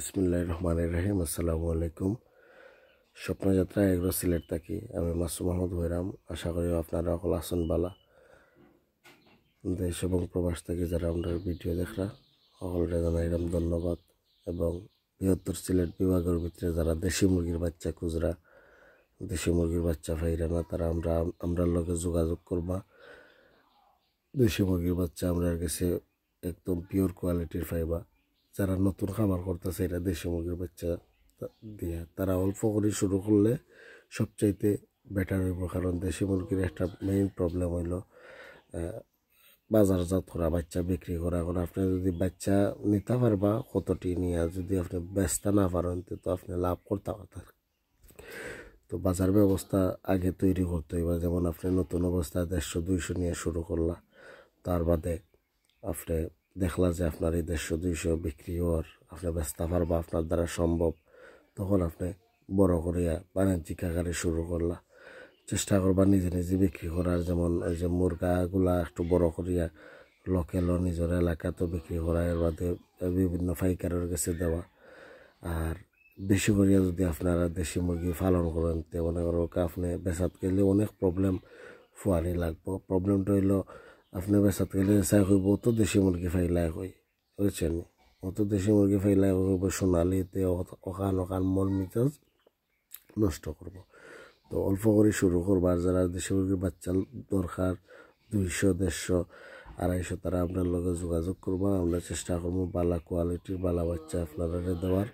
বিসমিল্লাহির রহমানির রহিম। আসসালামু আলাইকুম। স্বপ্নযাত্রা এগ্রো সিলেট থাকি আমি মাসুম মাহমুদ হইরাম। আশা করি আপনারা সকল আছেন বালা। দেশ এবং প্রবাস থেকে যারা আমরা ভিডিও দেখরা সকলকে জানাইলাম ধন্যবাদ। এবং বৃহত্তর সিলেট বিভাগের ভিতরে যারা দেশি মুরগির বাচ্চা খুচরা দেশি মুরগির বাচ্চা পাইরা না তারা আমরা লগে যোগাযোগ করবা। দেশি মুরগির বাচ্চা আমরা কাছে একদম পিওর কোয়ালিটির পাইবা। যারা নতুন খামার করতেছে এটা দেশি মুরগির বাচ্চা দিয়ে তারা অল্প করে শুরু করলে সবচাইতে বেটার হইব। কারণ দেশি মুরগির একটা মেইন প্রবলেম হইল বাজারজাত করা, বাচ্চা বিক্রি করা। এখন আপনি যদি বাচ্চা নিতে পারবা কতটি নিয়ে যদি আপনি ব্যস্ত না পারেন তো আপনি লাভ করতে পারতেন। তো বাজার ব্যবস্থা আগে তৈরি করতে হইবা। যেমন আপনি নতুন অবস্থায় 150-200 নিয়ে শুরু করলা, তার বাদে আপনি দেখলা যে আপনার এই 150-200 বিক্রি হওয়ার আপনি ব্যস্ত পারবা, আপনার দ্বারা সম্ভব, তখন আপনি বড় করিয়া বাণিজ্যিক আকারে শুরু করলা। চেষ্টা করবা নিজে নিজে বিক্রি করার। যেমন এই যে মুরগাগুলা একটু বড় করিয়া লোকেল নিজের এলাকাতেও বিক্রি করা, এর বাদে বিভিন্ন পাইকারের কাছে দেওয়া। আর বেশি করিয়া যদি আপনারা দেশি মুরগি পালন করেন তো মনে করো আপনি বেচাত গেলে অনেক প্রবলেম ফুয়ানি লাগবো। প্রবলেমটা হইল আপনি বেচাত গেলে চাই হইব তো দেশি মুরগি ফাইলাই হই, বুঝছেন? অত দেশি মুরগি ফাইলাই হইব সোনালিতে ওখান মন মিজাজ নষ্ট করব। তো অল্প করে শুরু করবার। যারা দেশি মুরগির বাচ্চা দরকার 200, 150, 250 তারা আপনার লগে যোগাযোগ করবো। আমরা চেষ্টা করবো বালা কোয়ালিটির বালা বাচ্চা আপনারা দেওয়ার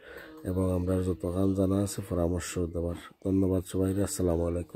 এবং আমরা যত কাম জানা আছে পরামর্শ দেওয়ার। ধন্যবাদ সবাই। আসসালামু আলাইকুম।